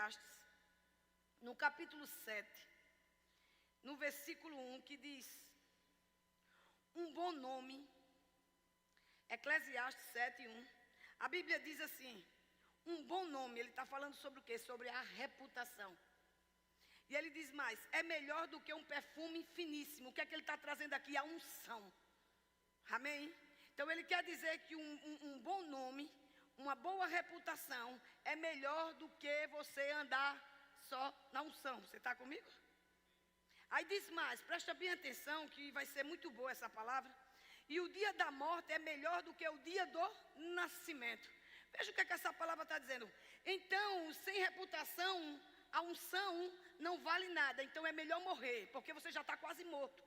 Eclesiastes, no capítulo 7, no versículo 1, que diz: um bom nome. Eclesiastes 7, 1. A Bíblia diz assim: um bom nome. Ele está falando sobre o quê? Sobre a reputação. E ele diz mais: é melhor do que um perfume finíssimo. O que é que ele está trazendo aqui? A unção. Amém? Então ele quer dizer que um bom nome, uma boa reputação, é melhor do que você andar só na unção. Você está comigo? Aí diz mais, presta bem atenção que vai ser muito boa essa palavra. E o dia da morte é melhor do que o dia do nascimento. Veja o que essa palavra está dizendo. Então, sem reputação, a unção não vale nada. Então é melhor morrer, porque você já está quase morto.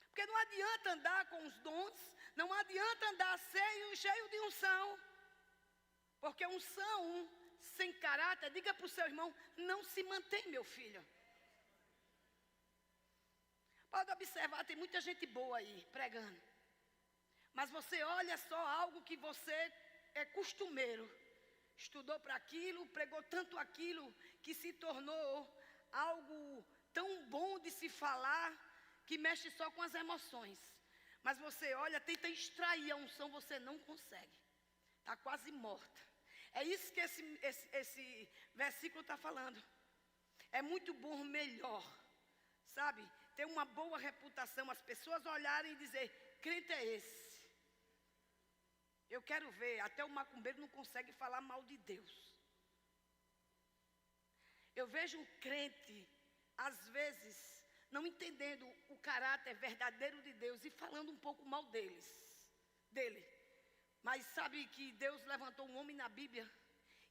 Porque não adianta andar com os dons, não adianta andar cheio de unção. Porque unção sem caráter, diga para o seu irmão, não se mantém, meu filho. Pode observar, tem muita gente boa aí, pregando. Mas você olha só algo que você é costumeiro. Estudou para aquilo, pregou tanto aquilo, que se tornou algo tão bom de se falar, que mexe só com as emoções. Mas você olha, tenta extrair a unção, você não consegue. Está quase morta. É isso que esse versículo está falando. É muito bom, melhor, sabe? Ter uma boa reputação, as pessoas olharem e dizer, crente é esse. Eu quero ver, até o macumbeiro não consegue falar mal de Deus. Eu vejo um crente, às vezes, não entendendo o caráter verdadeiro de Deus e falando um pouco mal dele. Mas sabe que Deus levantou um homem na Bíblia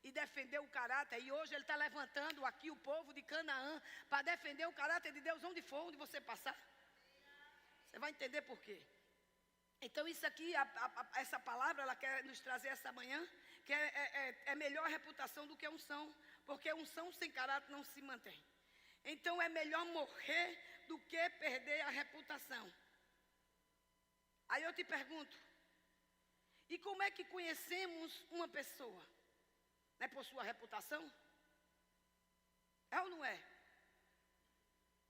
e defendeu o caráter. E hoje Ele está levantando aqui o povo de Canaã para defender o caráter de Deus onde for, onde você passar. Você vai entender por quê. Então isso aqui, essa palavra, ela quer nos trazer essa manhã, que é melhor reputação do que unção. Porque unção sem caráter não se mantém. Então é melhor morrer do que perder a reputação. Aí eu te pergunto, e como é que conhecemos uma pessoa? É por sua reputação? É ou não é?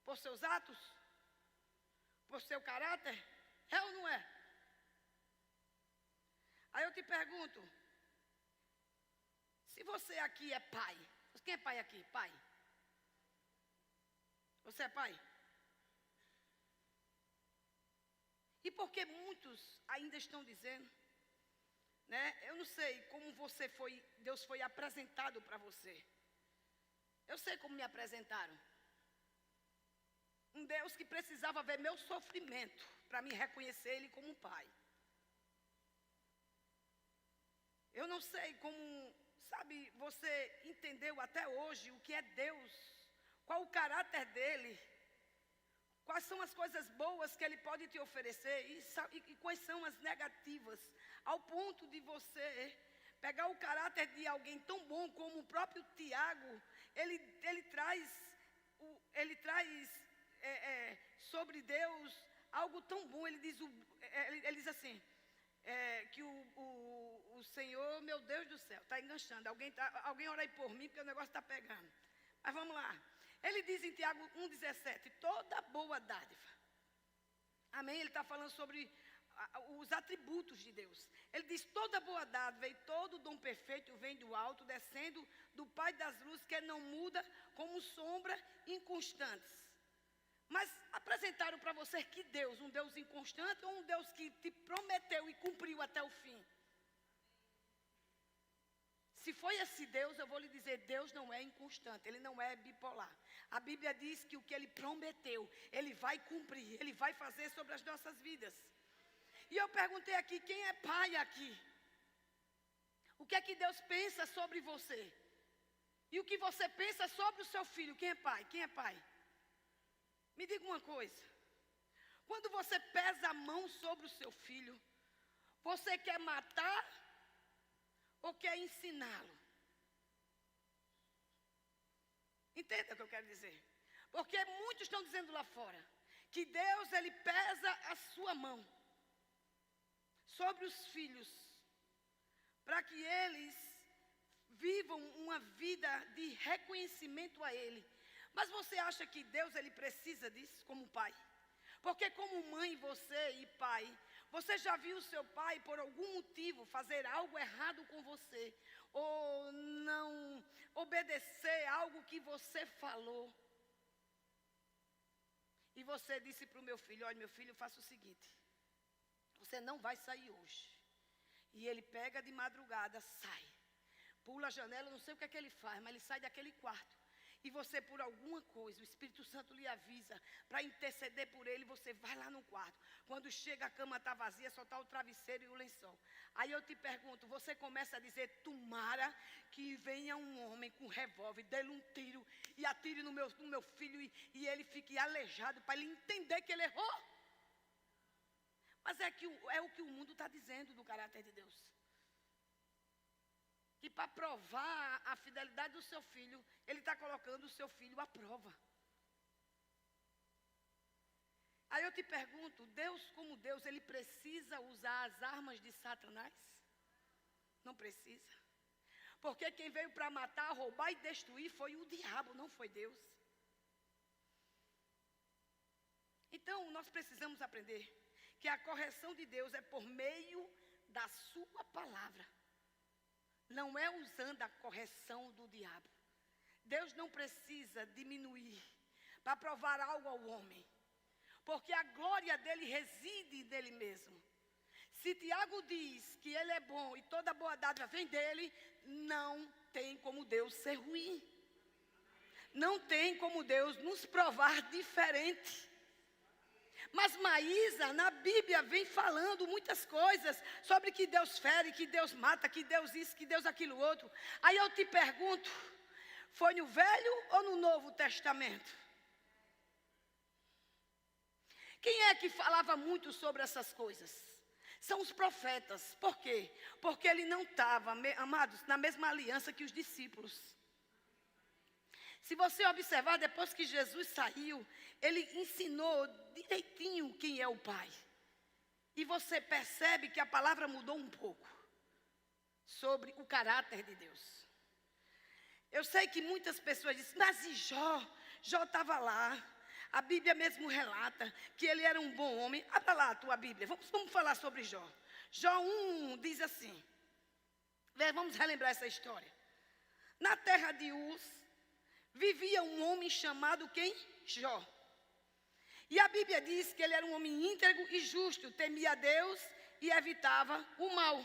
Por seus atos? Por seu caráter? É ou não é? Aí eu te pergunto, se você aqui é pai, quem é pai aqui? Pai? Você é pai? E por que muitos ainda estão dizendo, né? Eu não sei como Deus foi apresentado para você. Eu sei como me apresentaram. Um Deus que precisava ver meu sofrimento para me reconhecer Ele como um pai. Eu não sei como, sabe, você entendeu até hoje o que é Deus, qual o caráter dEle, quais são as coisas boas que Ele pode te oferecer e quais são as negativas, ao ponto de você pegar o caráter de alguém tão bom como o próprio Tiago, ele traz sobre Deus algo tão bom. Ele diz assim, que o Senhor, meu Deus do céu, está enganchando. Alguém ora aí por mim, porque o negócio está pegando. Mas vamos lá. Ele diz em Tiago 1,17, toda boa dádiva. Amém? Ele está falando sobre os atributos de Deus. Ele diz, toda boa dádiva e todo dom perfeito vem do alto, descendo do Pai das luzes, que não muda como sombra inconstantes. Mas apresentaram para você que Deus, um Deus inconstante ou um Deus que te prometeu e cumpriu até o fim? Se foi esse Deus, eu vou lhe dizer, Deus não é inconstante, Ele não é bipolar. A Bíblia diz que o que Ele prometeu, Ele vai cumprir, Ele vai fazer sobre as nossas vidas. E eu perguntei aqui, quem é pai aqui? O que é que Deus pensa sobre você? E o que você pensa sobre o seu filho? Quem é pai? Quem é pai? Me diga uma coisa. Quando você pesa a mão sobre o seu filho, você quer matar ou quer ensiná-lo? Entenda o que eu quero dizer? Porque muitos estão dizendo lá fora que Deus, Ele pesa a sua mão sobre os filhos, para que eles vivam uma vida de reconhecimento a Ele. Mas você acha que Deus ele precisa disso como pai? Porque como mãe, você e pai, você já viu o seu pai por algum motivo fazer algo errado com você, ou não obedecer algo que você falou? E você disse para o meu filho: olha, meu filho, faça o seguinte, você não vai sair hoje. E ele pega de madrugada, sai, pula a janela, não sei o que é que ele faz, mas ele sai daquele quarto. E você, por alguma coisa, o Espírito Santo lhe avisa para interceder por ele, você vai lá no quarto. Quando chega, a cama está vazia, só está o travesseiro e o lençol. Aí eu te pergunto, você começa a dizer: tomara que venha um homem com revólver, dê-lhe um tiro e atire no meu filho e ele fique aleijado, para ele entender que ele errou? Mas é o que o mundo está dizendo do caráter de Deus. Que para provar a fidelidade do seu filho, ele está colocando o seu filho à prova. Aí eu te pergunto, Deus como Deus, ele precisa usar as armas de Satanás? Não precisa. Porque quem veio para matar, roubar e destruir foi o diabo, não foi Deus. Então nós precisamos aprender que a correção de Deus é por meio da sua palavra. Não é usando a correção do diabo. Deus não precisa diminuir para provar algo ao homem, porque a glória dele reside nele mesmo. Se Tiago diz que ele é bom e toda boa dádiva vem dele, não tem como Deus ser ruim. Não tem como Deus nos provar diferente. Mas Maísa, na Bíblia, vem falando muitas coisas sobre que Deus fere, que Deus mata, que Deus isso, que Deus aquilo outro. Aí eu te pergunto, foi no Velho ou no Novo Testamento? Quem é que falava muito sobre essas coisas? São os profetas. Por quê? Porque ele não estava, amados, na mesma aliança que os discípulos. Se você observar, depois que Jesus saiu, ele ensinou direitinho quem é o Pai. E você percebe que a palavra mudou um pouco sobre o caráter de Deus. Eu sei que muitas pessoas dizem, mas e Jó? Jó estava lá. A Bíblia mesmo relata que ele era um bom homem. Abra lá a tua Bíblia, vamos falar sobre Jó. Jó 1 diz assim, vamos relembrar essa história. Na terra de Uz, vivia um homem chamado quem? Jó. E a Bíblia diz que ele era um homem íntegro e justo, temia a Deus e evitava o mal.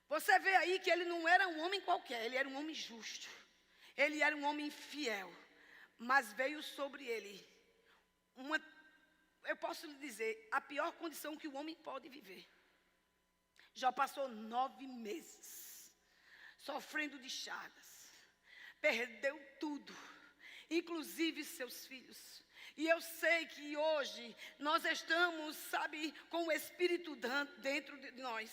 Você vê aí que ele não era um homem qualquer, ele era um homem justo. Ele era um homem fiel. Mas veio sobre ele eu posso lhe dizer, a pior condição que o homem pode viver. Jó passou 9 meses sofrendo de chagas. Perdeu tudo, inclusive seus filhos. E eu sei que hoje nós estamos, com o Espírito dentro de nós.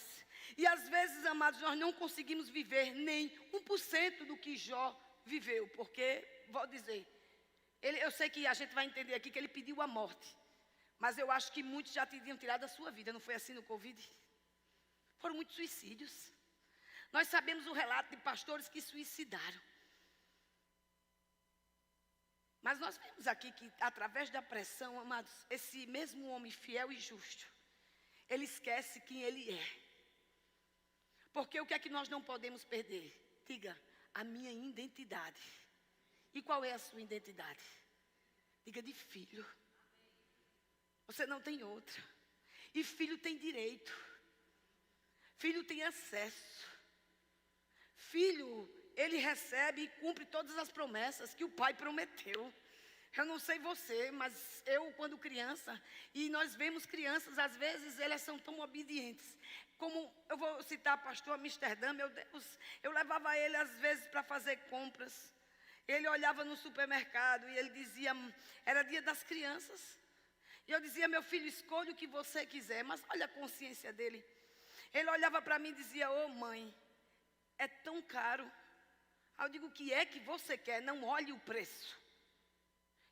E às vezes, amados, nós não conseguimos viver nem 1% do que Jó viveu. Porque, vou dizer, eu sei que a gente vai entender aqui que ele pediu a morte. Mas eu acho que muitos já tinham tirado a sua vida. Não foi assim no Covid? Foram muitos suicídios. Nós sabemos o relato de pastores que suicidaram. Mas nós vemos aqui que, através da pressão, amados, esse mesmo homem fiel e justo, ele esquece quem ele é. Porque o que é que nós não podemos perder? Diga, a minha identidade. E qual é a sua identidade? Diga, de filho. Você não tem outra. E filho tem direito. Filho tem acesso. Filho, ele recebe e cumpre todas as promessas que o pai prometeu. Eu não sei você, mas eu, quando criança, e nós vemos crianças, às vezes, elas são tão obedientes. Como, eu vou citar o pastor Amsterdã, meu Deus, eu levava ele, às vezes, para fazer compras. Ele olhava no supermercado e ele dizia, era dia das crianças. E eu dizia, meu filho, escolha o que você quiser, mas olha a consciência dele. Ele olhava para mim e dizia, ô mãe, é tão caro. Aí eu digo, o que é que você quer? Não olhe o preço.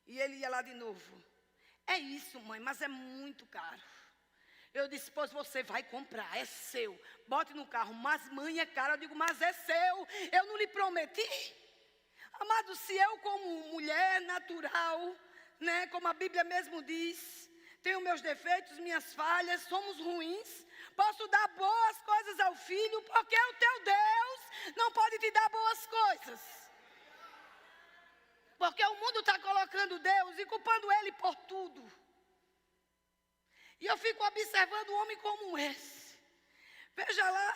E ele ia lá de novo. É isso, mãe, mas é muito caro. Eu disse, pois você vai comprar, é seu. Bote no carro, mas mãe, é caro. Eu digo, mas é seu. Eu não lhe prometo prometi? Amado, se eu como mulher natural, né, como a Bíblia mesmo diz, tenho meus defeitos, minhas falhas, somos ruins, posso dar boas coisas ao filho, porque o teu Deus não pode te dar boas coisas. Porque o mundo está colocando Deus e culpando Ele por tudo. E eu fico observando um homem como esse. Veja lá,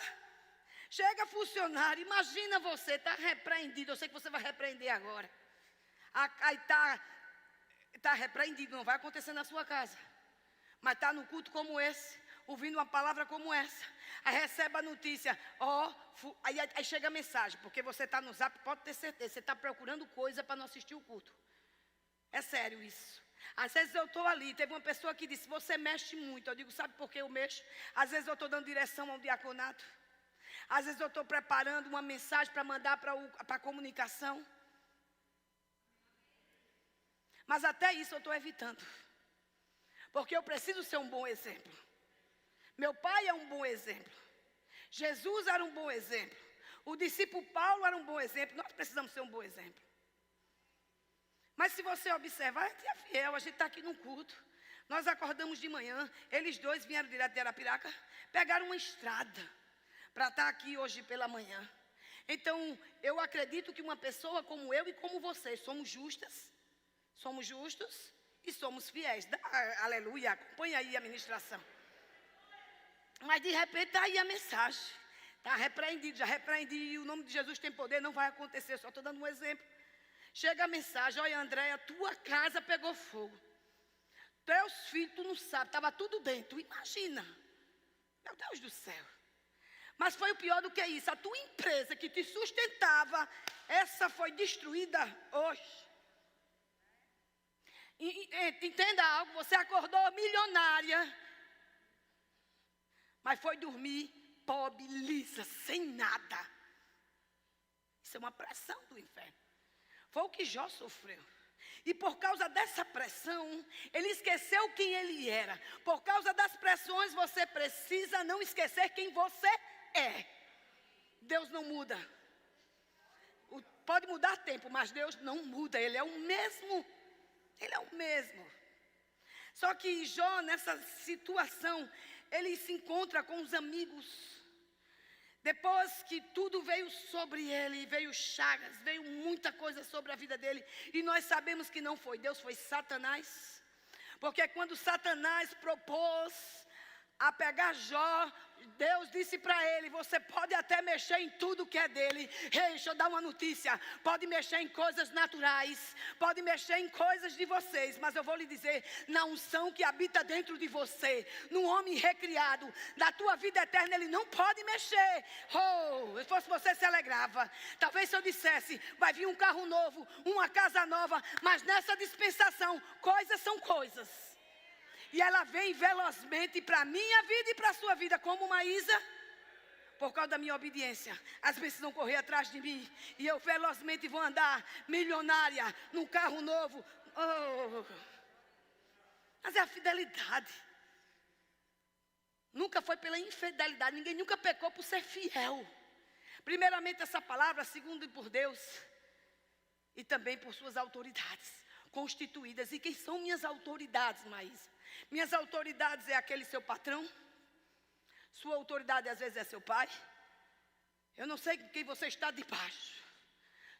chega funcionário, imagina você, está repreendido, eu sei que você vai repreender agora. Aí está repreendido, não vai acontecer na sua casa. Mas está no culto como esse, ouvindo uma palavra como essa. Aí recebe a notícia, aí chega a mensagem, porque você está no Zap, pode ter certeza, você está procurando coisa para não assistir o culto. É sério isso. Às vezes eu estou ali, teve uma pessoa que disse, você mexe muito. Eu digo, sabe por que eu mexo? Às vezes eu estou dando direção ao diaconato. Às vezes eu estou preparando uma mensagem para mandar para a comunicação. Mas até isso eu estou evitando. Porque eu preciso ser um bom exemplo. Meu pai é um bom exemplo. Jesus era um bom exemplo. O discípulo Paulo era um bom exemplo. Nós precisamos ser um bom exemplo. Mas se você observar, a gente é fiel, a gente está aqui no culto. Nós acordamos de manhã, eles dois vieram direto de Arapiraca, pegaram uma estrada para estar aqui hoje pela manhã. Então, eu acredito que uma pessoa como eu e como vocês somos justos e somos fiéis. Aleluia, acompanha aí a ministração. Mas de repente está aí a mensagem. Está repreendido, já repreendi, e o nome de Jesus tem poder, não vai acontecer, só estou dando um exemplo. Chega a mensagem, olha Andréia, tua casa pegou fogo. Teus filhos, tu não sabe, estava tudo dentro, imagina. Meu Deus do céu. Mas foi o pior do que isso, a tua empresa que te sustentava, essa foi destruída hoje. Entenda algo, você acordou milionária, mas foi dormir pobre, lisa, sem nada. Isso é uma pressão do inferno. Foi o que Jó sofreu. E por causa dessa pressão, ele esqueceu quem ele era. Por causa das pressões, você precisa não esquecer quem você é. Deus não muda. Pode mudar tempo, mas Deus não muda. Ele é o mesmo. Ele é o mesmo. Só que Jó, nessa situação, ele se encontra com os amigos. Depois que tudo veio sobre ele, veio chagas, veio muita coisa sobre a vida dele. E nós sabemos que não foi Deus, foi Satanás. Porque quando Satanás propôs a pegar Jó, Deus disse para ele, você pode até mexer em tudo que é dele. Ei, deixa eu dar uma notícia, pode mexer em coisas naturais, pode mexer em coisas de vocês, mas eu vou lhe dizer, na unção que habita dentro de você, no homem recriado, na tua vida eterna, ele não pode mexer. Se fosse você, se alegrava. Talvez se eu dissesse, vai vir um carro novo, uma casa nova, mas nessa dispensação, coisas são coisas. E ela vem velozmente para a minha vida e para a sua vida, como uma Isa. Por causa da minha obediência, as bênçãos vão correr atrás de mim. E eu velozmente vou andar milionária, num carro novo. Mas é a fidelidade. Nunca foi pela infidelidade. Ninguém nunca pecou por ser fiel. Primeiramente essa palavra, segundo por Deus. E também por suas autoridades constituídas. E quem são minhas autoridades, Maísa? Minhas autoridades é aquele seu patrão. Sua autoridade às vezes é seu pai. Eu não sei quem você está debaixo.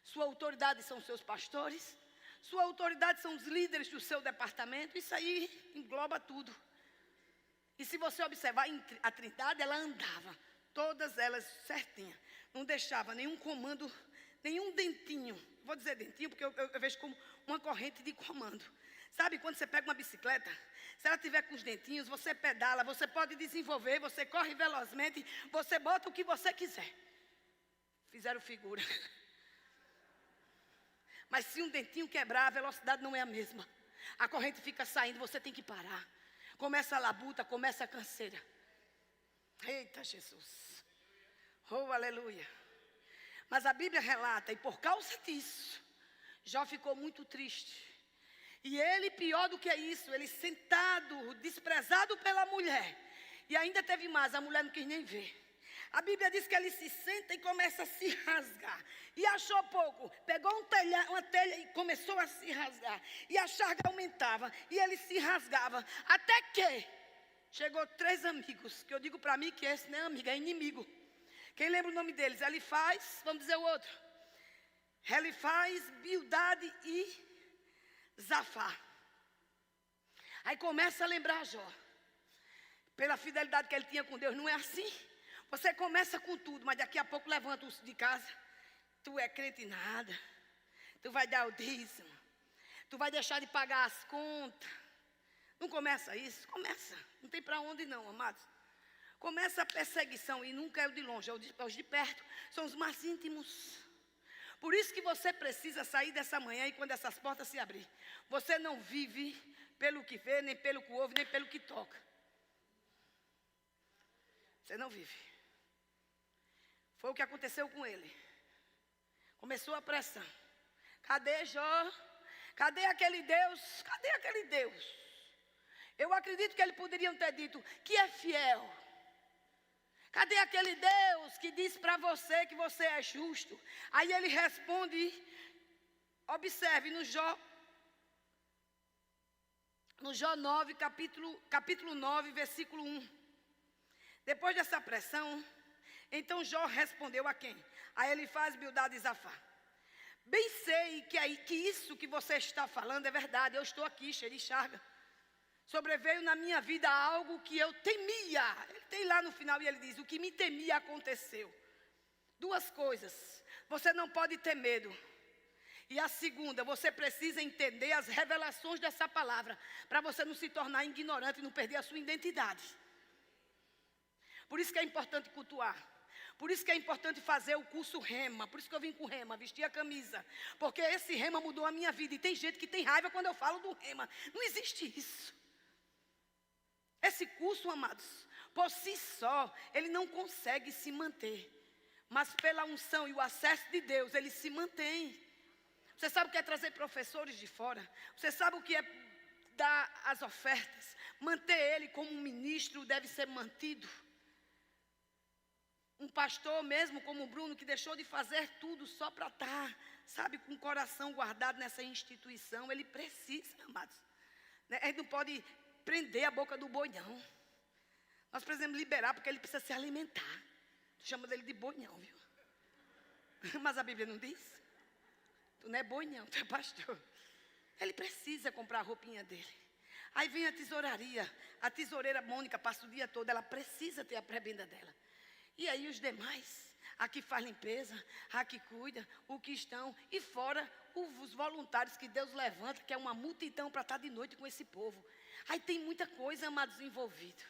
Sua autoridade são seus pastores. Sua autoridade são os líderes do seu departamento. Isso aí engloba tudo. E se você observar a Trindade, ela andava. Todas elas certinha. Não deixava nenhum comando, nenhum dentinho. Vou dizer dentinho porque eu vejo como uma corrente de comando. Sabe quando você pega uma bicicleta? Se ela tiver com os dentinhos, você pedala, você pode desenvolver, você corre velozmente, você bota o que você quiser. Fizeram figura. Mas se um dentinho quebrar, a velocidade não é a mesma. A corrente fica saindo, você tem que parar. Começa a labuta, começa a canseira. Eita Jesus. Oh, aleluia. Mas a Bíblia relata, e por causa disso, Jó ficou muito triste. E ele, pior do que isso, ele sentado, desprezado pela mulher. E ainda teve mais, a mulher não quis nem ver. A Bíblia diz que ele se senta e começa a se rasgar. E achou pouco, pegou uma telha e começou a se rasgar. E a charga aumentava, e ele se rasgava. Até que chegou 3 amigos, que eu digo para mim que esse não é amigo, é inimigo. Quem lembra o nome deles? Elifaz, vamos dizer o outro. Elifaz, Bildade e Zafar. Aí começa a lembrar Jó. Pela fidelidade que ele tinha com Deus, não é assim? Você começa com tudo, mas daqui a pouco levanta de casa. Tu é crente em nada. Tu vai dar o dízimo. Tu vai deixar de pagar as contas. Não começa isso? Começa. Não tem para onde não, amados. Começa a perseguição, e nunca é o de longe, é os de perto. São os mais íntimos. Por isso que você precisa sair dessa manhã, e quando essas portas se abrir, você não vive pelo que vê, nem pelo que ouve, nem pelo que toca. Você não vive. Foi o que aconteceu com ele. Começou a pressão. Cadê Jó? Cadê aquele Deus? Cadê aquele Deus? Eu acredito que eles poderiam ter dito que é fiel. Cadê aquele Deus que diz para você que você é justo? Aí ele responde, observe no Jó 9, capítulo 9, versículo 1. Depois dessa pressão, então Jó respondeu a quem? A Elifaz, Bildade e Zafar. Bem sei que isso que você está falando é verdade. Eu estou aqui, cheio de charga. Sobreveio na minha vida algo que eu temia. Ele tem lá no final e ele diz, o que me temia aconteceu. 2 coisas. Você não pode ter medo. E a segunda, você precisa entender as revelações dessa palavra, para você não se tornar ignorante e não perder a sua identidade. Por isso que é importante cultuar. Por isso que é importante fazer o curso Rema. Por isso que eu vim com Rema, vestir a camisa. Porque esse Rema mudou a minha vida. E tem gente que tem raiva quando eu falo do Rema. Não existe isso. Esse curso, amados, por si só, ele não consegue se manter. Mas pela unção e o acesso de Deus, ele se mantém. Você sabe o que é trazer professores de fora? Você sabe o que é dar as ofertas? Manter ele como um ministro deve ser mantido. Um pastor mesmo como o Bruno, que deixou de fazer tudo só para estar, sabe, com o coração guardado nessa instituição. Ele precisa, amados. Ele não pode prender a boca do boi, não. Nós precisamos liberar, porque ele precisa se alimentar. Tu chama dele de boi, não, viu? Mas a Bíblia não diz. Tu não é boi, não, tu é pastor. Ele precisa comprar a roupinha dele. Aí vem a tesouraria. A tesoureira Mônica passa o dia todo, ela precisa ter a prebenda dela. E aí os demais, a que faz limpeza, a que cuida, o que estão, e fora os voluntários que Deus levanta, que é uma multidão para estar de noite com esse povo. Aí tem muita coisa, amados, envolvido.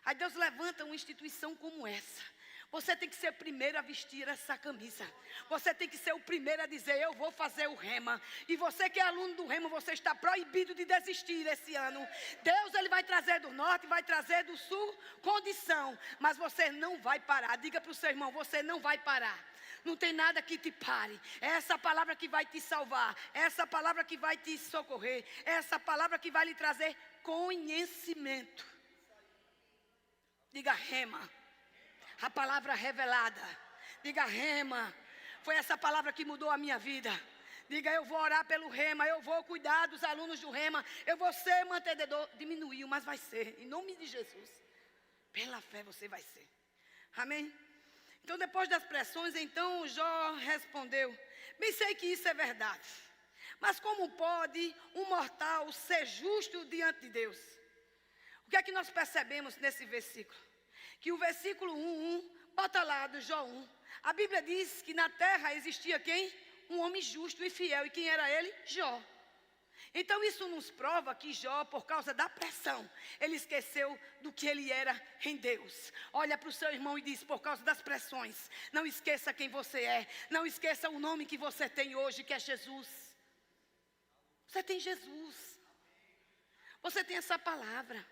Aí Deus levanta uma instituição como essa. Você tem que ser o primeiro a vestir essa camisa. Você tem que ser o primeiro a dizer, eu vou fazer o Rema. E você que é aluno do Rema, você está proibido de desistir esse ano. Deus, ele vai trazer do norte, vai trazer do sul condição. Mas você não vai parar. Diga para o seu irmão, você não vai parar. Não tem nada que te pare. É essa palavra que vai te salvar. É essa palavra que vai te socorrer. É essa palavra que vai lhe trazer conhecimento. Diga Rema. A palavra revelada. Diga Rema. Foi essa palavra que mudou a minha vida. Diga, eu vou orar pelo Rema. Eu vou cuidar dos alunos do Rema. Eu vou ser mantenedor. Diminuiu, mas vai ser. Em nome de Jesus. Pela fé você vai ser. Amém? Então depois das pressões, então Jó respondeu. Bem sei que isso é verdade. Mas como pode um mortal ser justo diante de Deus? O que é que nós percebemos nesse versículo? Que o versículo 1, bota lá do Jó 1. A Bíblia diz que na terra existia quem? Um homem justo e fiel. E quem era ele? Jó. Então isso nos prova que Jó, por causa da pressão, ele esqueceu do que ele era em Deus. Olha para o seu irmão e diz, por causa das pressões, não esqueça quem você é. Não esqueça o nome que você tem hoje, que é Jesus. Você tem Jesus. Você tem essa palavra.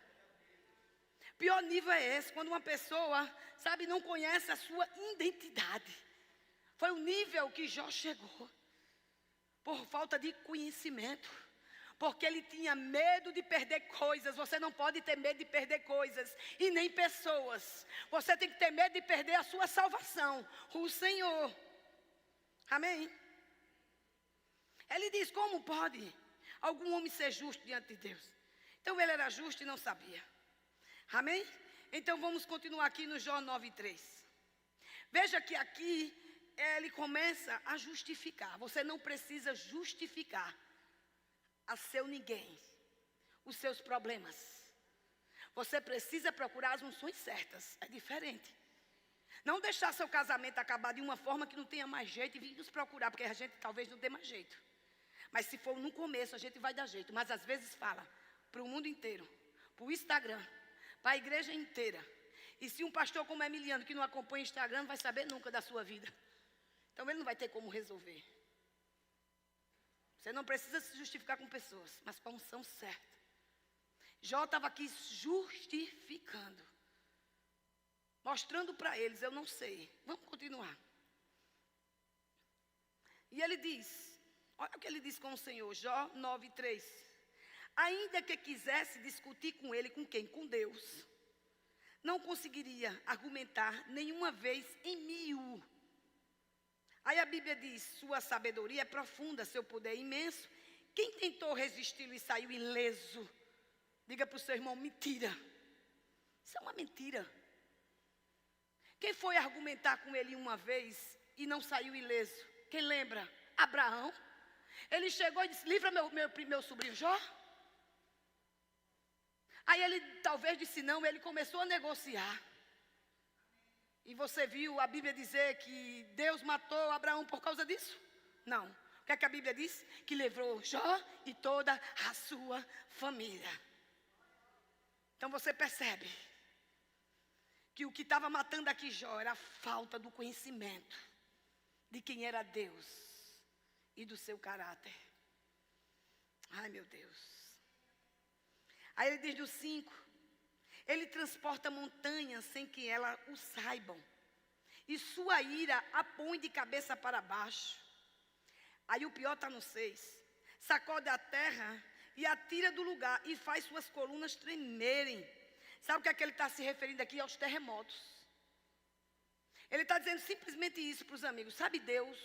Pior nível é esse, quando uma pessoa, sabe, não conhece a sua identidade. Foi o nível que Jó chegou, por falta de conhecimento, porque ele tinha medo de perder coisas. Você não pode ter medo de perder coisas, e nem pessoas. Você tem que ter medo de perder a sua salvação, o Senhor. Amém? Ele diz: como pode algum homem ser justo diante de Deus? Então ele era justo e não sabia. Amém? Então vamos continuar aqui no Jó 9:3. Veja que aqui ele começa a justificar. Você não precisa justificar a seu ninguém os seus problemas. Você precisa procurar as unções certas. É diferente. Não deixar seu casamento acabar de uma forma que não tenha mais jeito e vir nos procurar, porque a gente talvez não dê mais jeito. Mas se for no começo, a gente vai dar jeito. Mas às vezes fala para o mundo inteiro, para o Instagram, para a igreja inteira. E se um pastor como Emiliano, que não acompanha o Instagram, não vai saber nunca da sua vida. Então ele não vai ter como resolver. Você não precisa se justificar com pessoas, mas com a unção certa. Jó estava aqui justificando, mostrando para eles: eu não sei. Vamos continuar. E ele diz, olha o que ele diz com o Senhor, Jó 9:3. Ainda que quisesse discutir com ele, com quem? Com Deus, não conseguiria argumentar nenhuma vez em 1000. Aí a Bíblia diz: sua sabedoria é profunda, seu poder é imenso. Quem tentou resisti-lo e saiu ileso? Diga para o seu irmão: mentira. Isso é uma mentira. Quem foi argumentar com ele uma vez e não saiu ileso? Quem lembra? Abraão. Ele chegou e disse: livra meu sobrinho Jó. Aí ele talvez disse não, ele começou a negociar. E você viu a Bíblia dizer que Deus matou Abraão por causa disso? Não. O que é que a Bíblia diz? Que livrou Jó e toda a sua família. Então você percebe que o que estava matando aqui Jó era a falta do conhecimento de quem era Deus e do seu caráter. Ai, meu Deus. Aí ele diz no 5: ele transporta montanhas sem que elas o saibam, e sua ira a põe de cabeça para baixo. Aí o pior está no 6: sacode a terra e a tira do lugar e faz suas colunas tremerem. Sabe o que é que ele está se referindo aqui? Aos terremotos. Ele está dizendo simplesmente isso para os amigos. Sabe Deus,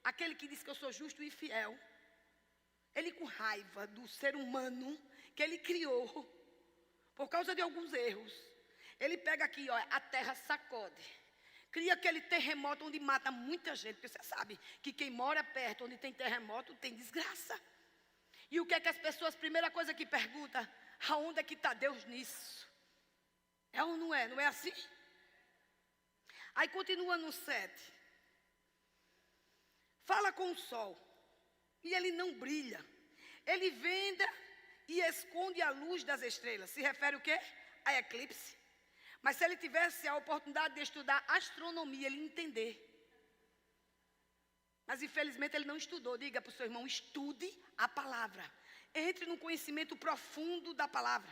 aquele que diz que eu sou justo e fiel, ele com raiva do ser humano que ele criou, por causa de alguns erros, ele pega aqui, ó, a terra sacode, cria aquele terremoto onde mata muita gente. Porque você sabe que quem mora perto, onde tem terremoto, tem desgraça. E o que é que as pessoas, primeira coisa que perguntam: aonde é que está Deus nisso? É ou não é? Não é assim? Aí continua no 7. Fala com o sol, e ele não brilha. Ele venda e esconde a luz das estrelas. Se refere o quê? A eclipse. Mas se ele tivesse a oportunidade de estudar astronomia, ele ia entender. Mas infelizmente ele não estudou. Diga para o seu irmão: estude a palavra. Entre no conhecimento profundo da palavra.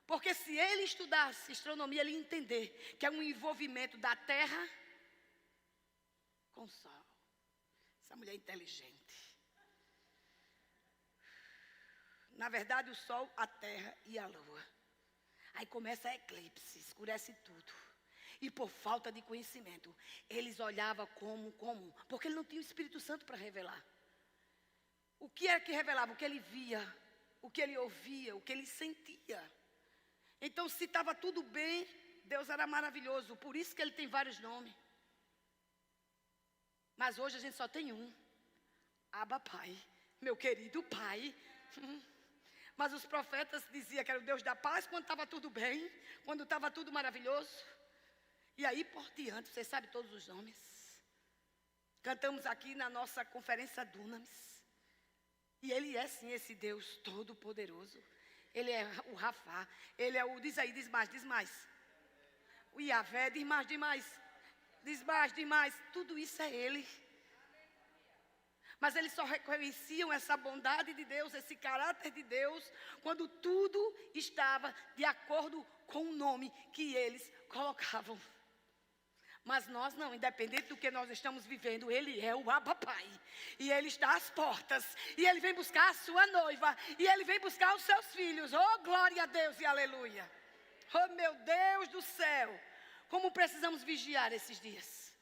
Porque se ele estudasse astronomia, ele ia entender que é um envolvimento da terra com o sol. Essa mulher é inteligente. Na verdade, o sol, a terra e a lua. Aí começa a eclipse, escurece tudo. E por falta de conhecimento, eles olhavam como, porque ele não tinha o Espírito Santo para revelar. O que era que revelava? O que ele via, o que ele ouvia, o que ele sentia. Então, se estava tudo bem, Deus era maravilhoso. Por isso que ele tem vários nomes. Mas hoje a gente só tem um: Abba Pai, meu querido Pai. Mas os profetas diziam que era o Deus da paz quando estava tudo bem, quando estava tudo maravilhoso. E aí por diante, você sabe todos os nomes. Cantamos aqui na nossa conferência Dunamis. E ele é sim esse Deus todo-poderoso. Ele é o Rafá, ele é o, diz aí, diz mais. O Iavé, diz mais. Tudo isso é ele. Mas eles só reconheciam essa bondade de Deus, esse caráter de Deus, quando tudo estava de acordo com o nome que eles colocavam. Mas nós não, independente do que nós estamos vivendo, Ele é o Abba Pai. E Ele está às portas. E Ele vem buscar a sua noiva. E Ele vem buscar os seus filhos. Oh, glória a Deus e aleluia. Oh, meu Deus do céu. Como precisamos vigiar esses dias.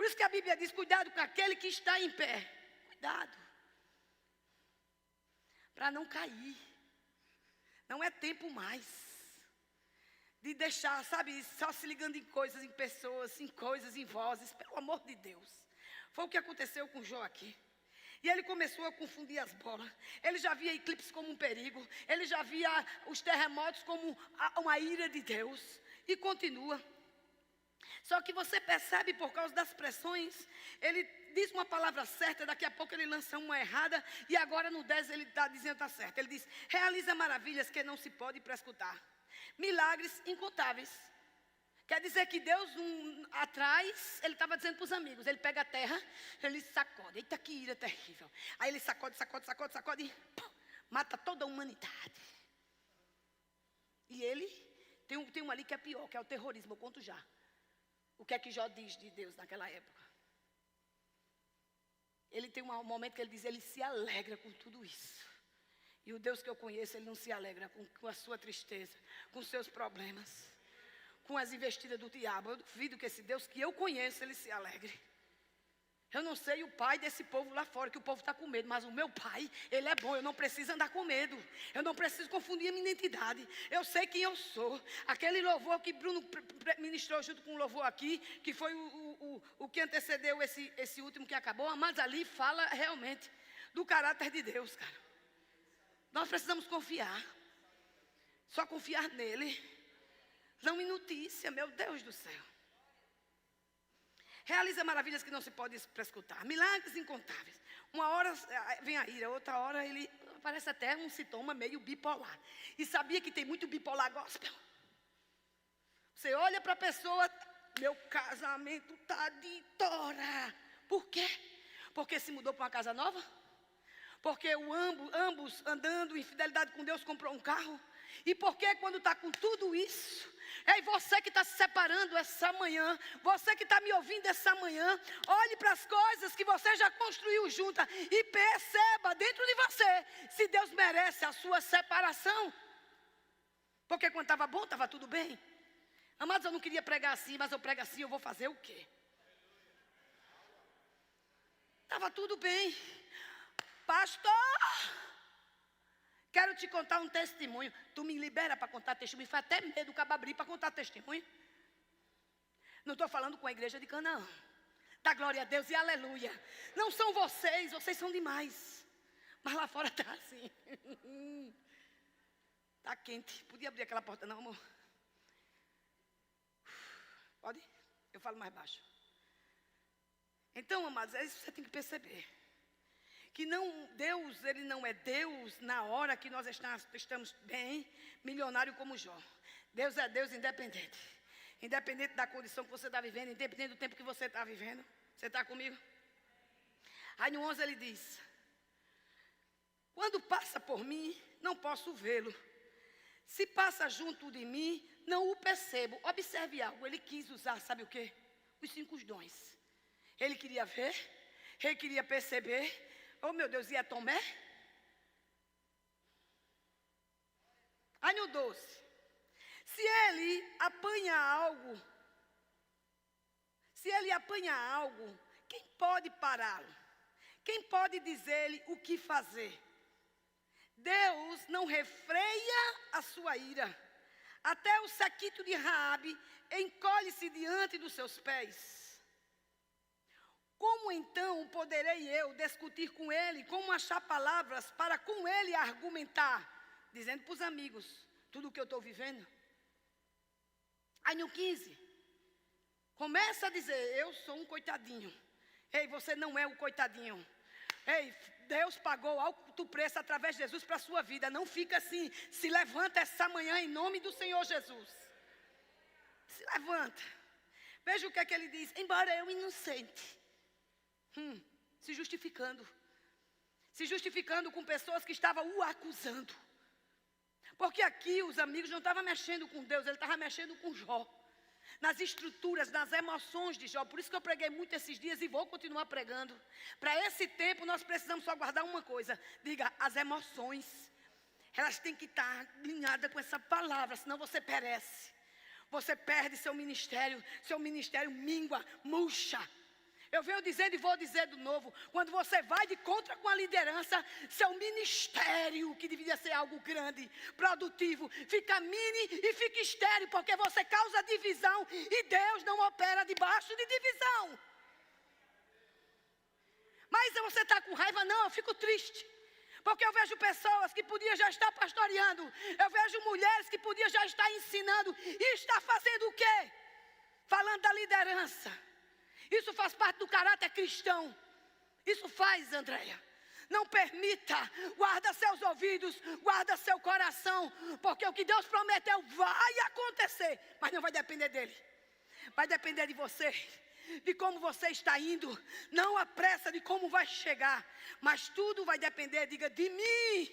Por isso que a Bíblia diz, cuidado com aquele que está em pé. Cuidado. Para não cair. Não é tempo mais de deixar, sabe, só se ligando em coisas, em pessoas, em coisas, em vozes. Pelo amor de Deus. Foi o que aconteceu com Jó aqui. E ele começou a confundir as bolas. Ele já via eclipses como um perigo. Ele já via os terremotos como uma ira de Deus. E continua. Só que você percebe por causa das pressões, ele diz uma palavra certa, daqui a pouco ele lança uma errada, e agora no 10 ele está dizendo está certo. Ele diz, realiza maravilhas que não se pode prescutar. Milagres incontáveis. Quer dizer que Deus, atrás, ele estava dizendo para os amigos, ele pega a terra, ele sacode, eita que ira terrível. Aí ele sacode e mata toda a humanidade. E ele, tem um ali que é pior, que é o terrorismo, eu conto já. O que é que Jó diz de Deus naquela época? Ele tem um momento que ele diz, ele se alegra com tudo isso. E o Deus que eu conheço, ele não se alegra com a sua tristeza, com os seus problemas, com as investidas do diabo. Eu duvido que esse Deus que eu conheço, ele se alegre. Eu não sei o pai desse povo lá fora, que o povo está com medo, mas o meu pai, ele é bom, eu não preciso andar com medo. Eu não preciso confundir a minha identidade. Eu sei quem eu sou. Aquele louvor que Bruno ministrou junto com o louvor aqui, que foi o que antecedeu esse último que acabou, mas ali fala realmente do caráter de Deus, cara. Nós precisamos confiar. Só confiar nele. Não em notícia, meu Deus do céu. Realiza maravilhas que não se pode prescutar. Milagres incontáveis. Uma hora vem a ira, outra hora ele parece até um sintoma meio bipolar. E sabia que tem muito bipolar gospel? Você olha para a pessoa, meu casamento está de tora. Por quê? Porque se mudou para uma casa nova? Porque ambos andando em fidelidade com Deus comprou um carro? E porque quando está com tudo isso, é você que está se separando essa manhã, você que está me ouvindo essa manhã, olhe para as coisas que você já construiu junta e perceba dentro de você se Deus merece a sua separação. Porque quando estava bom, estava tudo bem. Amados, eu não queria pregar assim, mas eu prego assim, eu vou fazer o quê? Estava tudo bem. Pastor, quero te contar um testemunho. Tu me libera para contar testemunho? Faz até medo o abrir para contar testemunho. Não estou falando com a igreja de Canaã. Dá glória a Deus e aleluia. Não são vocês são demais. Mas lá fora está assim. Está quente. Podia abrir aquela porta não, amor? Pode? Eu falo mais baixo. Então, amados, é isso que você tem que perceber. Que Deus, ele não é Deus na hora que nós estamos bem, milionário como Jó. Deus é Deus independente. Independente da condição que você está vivendo, independente do tempo que você está vivendo. Você está comigo? Aí no 11 ele diz, quando passa por mim, não posso vê-lo. Se passa junto de mim, não o percebo. Observe algo, ele quis usar, sabe o quê? Os 5 dons. Ele queria ver, ele queria perceber. Oh meu Deus, e é Tomé? Aí no 12. Se ele apanha algo, quem pode pará-lo? Quem pode dizer-lhe o que fazer? Deus não refreia a sua ira. Até o saquito de Raabe encolhe-se diante dos seus pés. Como então poderei eu discutir com ele, como achar palavras para com ele argumentar? Dizendo para os amigos, tudo o que eu estou vivendo. Aí no 15, começa a dizer, eu sou um coitadinho. Ei, você não é um coitadinho. Ei, Deus pagou alto preço através de Jesus para a sua vida. Não fica assim, se levanta essa manhã em nome do Senhor Jesus. Se levanta. Veja o que é que ele diz, embora eu inocente. Se justificando com pessoas que estavam o acusando. Porque aqui os amigos não estavam mexendo com Deus, ele estava mexendo com Jó. Nas estruturas, nas emoções de Jó. Por isso que eu preguei muito esses dias e vou continuar pregando. Para esse tempo nós precisamos só guardar uma coisa. Diga, as emoções, elas têm que estar alinhadas com essa palavra, senão você perece. Você perde seu ministério mingua, murcha. Eu venho dizendo e vou dizer de novo. Quando você vai de contra com a liderança, seu ministério, que deveria ser algo grande, produtivo, fica mini e fica estéril, porque você causa divisão e Deus não opera debaixo de divisão. Mas você está com raiva? Não, eu fico triste. Porque eu vejo pessoas que podiam já estar pastoreando. Eu vejo mulheres que podiam já estar ensinando. E está fazendo o quê? Falando da liderança. Isso faz parte do caráter cristão. Isso faz, Andréia. Não permita. Guarda seus ouvidos. Guarda seu coração. Porque o que Deus prometeu vai acontecer. Mas não vai depender dele. Vai depender de você. De como você está indo, não a pressa de como vai chegar, mas tudo vai depender, diga, de mim.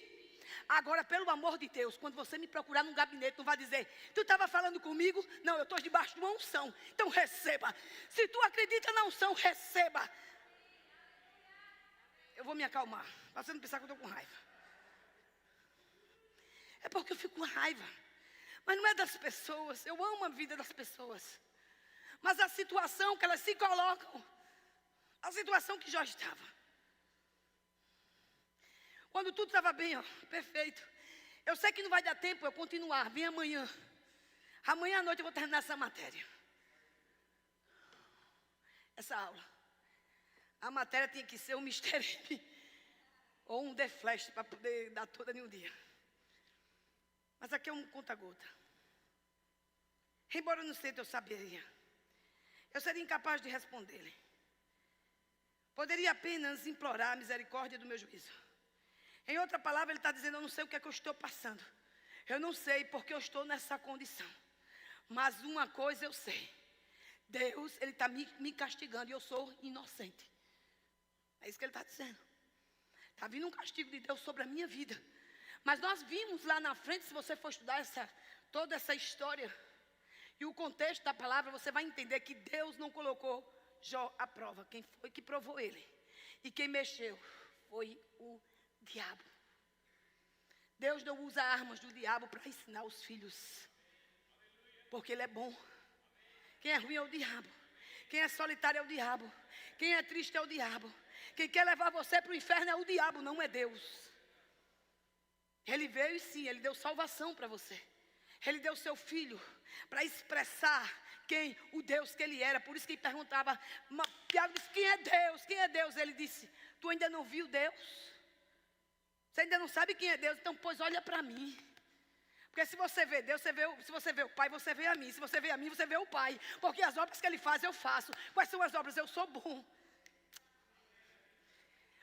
Agora, pelo amor de Deus, quando você me procurar num gabinete, não vai dizer, tu estava falando comigo? Não, eu estou debaixo de uma unção, então receba. Se tu acredita na unção, receba. Eu vou me acalmar, para você não pensar que eu estou com raiva. É porque eu fico com raiva, mas não é das pessoas, eu amo a vida das pessoas. Mas a situação que elas se colocam, a situação que já estava. Quando tudo estava bem, ó, perfeito. Eu sei que não vai dar tempo eu continuar, vem amanhã. Amanhã à noite eu vou terminar essa matéria. Essa aula. A matéria tinha que ser um mistério ou um The Flash para poder dar toda em um dia. Mas aqui é um conta-gota. Embora não sei, eu saberia. Eu seria incapaz de responder-lhe. Poderia apenas implorar a misericórdia do meu juízo. Em outra palavra, ele está dizendo, eu não sei o que é que eu estou passando. Eu não sei porque eu estou nessa condição. Mas uma coisa eu sei. Deus, ele está me castigando e eu sou inocente. É isso que ele está dizendo. Está vindo um castigo de Deus sobre a minha vida. Mas nós vimos lá na frente, se você for estudar toda essa história... E o contexto da palavra, você vai entender que Deus não colocou Jó à prova. Quem foi que provou ele? E quem mexeu foi o diabo. Deus não usa armas do diabo para ensinar os filhos. Porque ele é bom. Quem é ruim é o diabo. Quem é solitário é o diabo. Quem é triste é o diabo. Quem quer levar você para o inferno é o diabo, não é Deus. Ele veio e sim, ele deu salvação para você. Ele deu seu filho para expressar quem o Deus que ele era. Por isso que ele perguntava, Tiago disse, quem é Deus? Quem é Deus? Ele disse, tu ainda não viu Deus? Você ainda não sabe quem é Deus? Então, pois olha para mim. Porque se você vê Deus, se você vê o Pai, você vê a mim. Se você vê a mim, você vê o Pai. Porque as obras que ele faz, eu faço. Quais são as obras? Eu sou bom.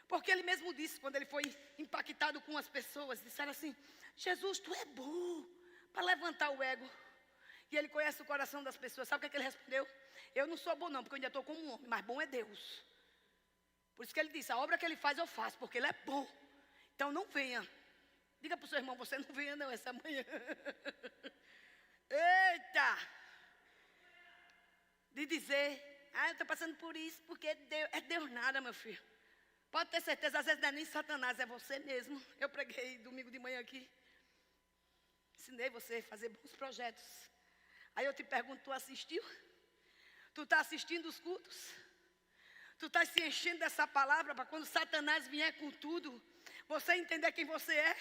Porque ele mesmo disse, quando ele foi impactado com as pessoas, disseram assim, Jesus, tu é bom para levantar o ego. E ele conhece o coração das pessoas. Sabe o que ele respondeu? Eu não sou bom não, porque eu ainda estou como um homem, mas bom é Deus. Por isso que ele disse, a obra que ele faz eu faço, porque ele é bom. Então não venha. Diga para o seu irmão, você não venha não essa manhã. Eita! De dizer, eu estou passando por isso, porque é Deus nada, meu filho. Pode ter certeza, às vezes não é nem Satanás, é você mesmo. Eu preguei domingo de manhã aqui. Ensinei você a fazer bons projetos. Aí eu te pergunto, tu assistiu? Tu está assistindo os cultos? Tu está se enchendo dessa palavra para quando Satanás vier com tudo, você entender quem você é?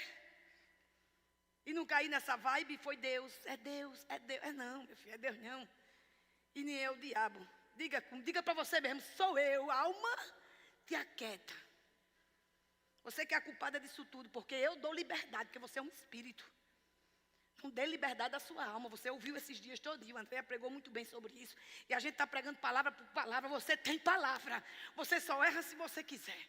E não cair nessa vibe, foi Deus, é Deus, é Deus. É não, meu filho, é Deus não. E nem é o diabo. Diga para você mesmo, sou eu, alma, te aquieta. Você que é a culpada disso tudo, porque eu dou liberdade, porque você é um espírito. Não dê liberdade à sua alma. Você ouviu esses dias todinho. A Andréia pregou muito bem sobre isso. E a gente está pregando palavra por palavra. Você tem palavra. Você só erra se você quiser.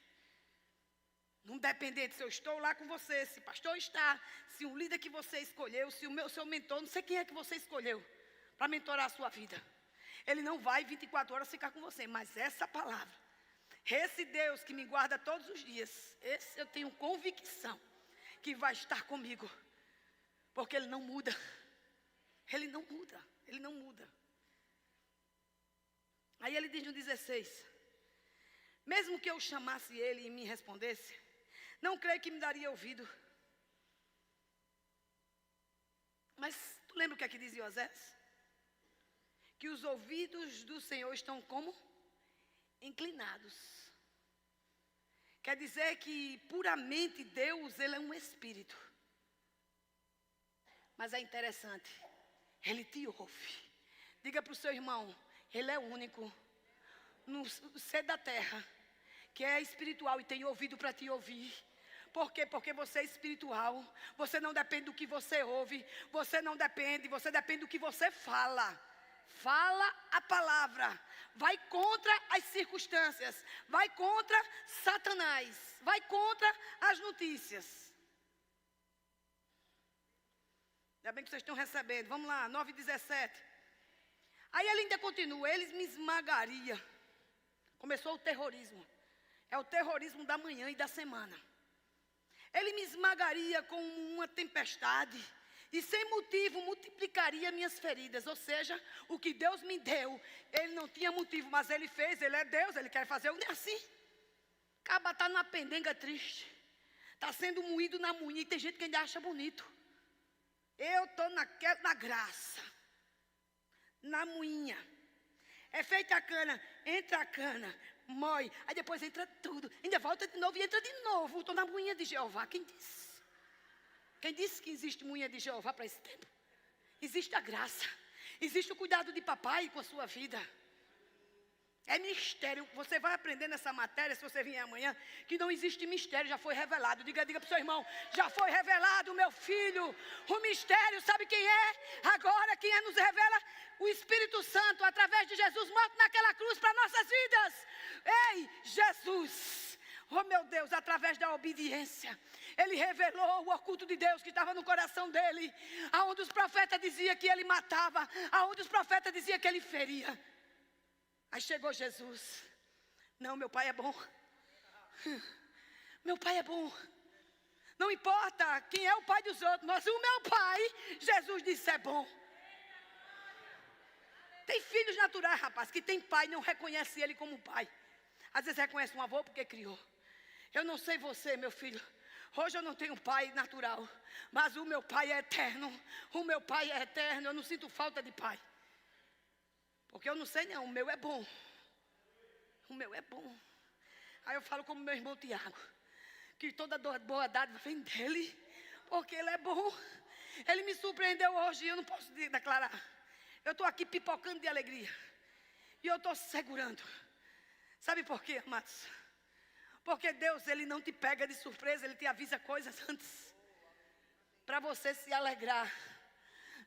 Não depender de se eu estou lá com você, se o pastor está, se um líder que você escolheu, se o seu mentor, não sei quem é que você escolheu para mentorar a sua vida. Ele não vai 24 horas ficar com você. Mas essa palavra, esse Deus que me guarda todos os dias, esse eu tenho convicção que vai estar comigo. Porque ele não muda. Ele não muda. Ele não muda. Aí ele diz no 16. Mesmo que eu chamasse ele e me respondesse, não creio que me daria ouvido. Mas tu lembra o que aqui diz Osés? Que os ouvidos do Senhor estão como? inclinados. Quer dizer que puramente Deus, Ele é um espírito. Mas é interessante, Ele te ouve. Diga para o seu irmão, Ele é único no ser da terra, que é espiritual e tem ouvido para te ouvir. Por quê? Porque você é espiritual. Você não depende do que você ouve. Você não depende, você depende do que você fala. Fala a palavra. Vai contra as circunstâncias. Vai contra Satanás. Vai contra as notícias. Ainda bem que vocês estão recebendo. Vamos lá, 9:17. Aí ele ainda continua. Eles me esmagariam. Começou o terrorismo. É o terrorismo da manhã e da semana. Ele me esmagaria com uma tempestade e sem motivo multiplicaria minhas feridas. Ou seja, o que Deus me deu, Ele não tinha motivo, mas Ele fez. Ele é Deus, Ele quer fazer assim. Acaba tá numa pendenga triste. Está sendo moído na moinha e tem gente que ainda acha bonito. Eu estou na graça. Na moinha. É feita a cana, entra a cana, mói, aí depois entra tudo, ainda volta de novo e entra de novo. Estou na moinha de Jeová. Quem disse? Quem disse que existe moinha de Jeová para esse tempo? Existe a graça, existe o cuidado de papai com a sua vida. É mistério. Você vai aprender nessa matéria, se você vier amanhã, que não existe mistério, já foi revelado. Diga para o seu irmão, já foi revelado, meu filho. O mistério, sabe quem é? Agora quem nos revela? O Espírito Santo, através de Jesus, morto naquela cruz para nossas vidas. Ei, Jesus, oh meu Deus, através da obediência, Ele revelou o oculto de Deus que estava no coração dele. Aonde os profetas diziam que Ele matava, aonde os profetas diziam que Ele feria. Aí chegou Jesus. Não, meu pai é bom. Meu pai é bom. Não importa quem é o pai dos outros, mas o meu pai, Jesus disse, é bom. Tem filhos naturais, rapaz, que tem pai e não reconhece ele como pai. Às vezes reconhece um avô porque criou. Eu não sei você, meu filho. Hoje eu não tenho pai natural, mas o meu pai é eterno. O meu pai é eterno, eu não sinto falta de pai. Porque eu não sei não, o meu é bom. O meu é bom. Aí eu falo como meu irmão Tiago, que toda boa dádiva vem dele, porque ele é bom. Ele me surpreendeu hoje e eu não posso declarar. Eu estou aqui pipocando de alegria. E eu estou segurando. Sabe por quê, amados? Porque Deus, Ele não te pega de surpresa, Ele te avisa coisas antes. Para você se alegrar.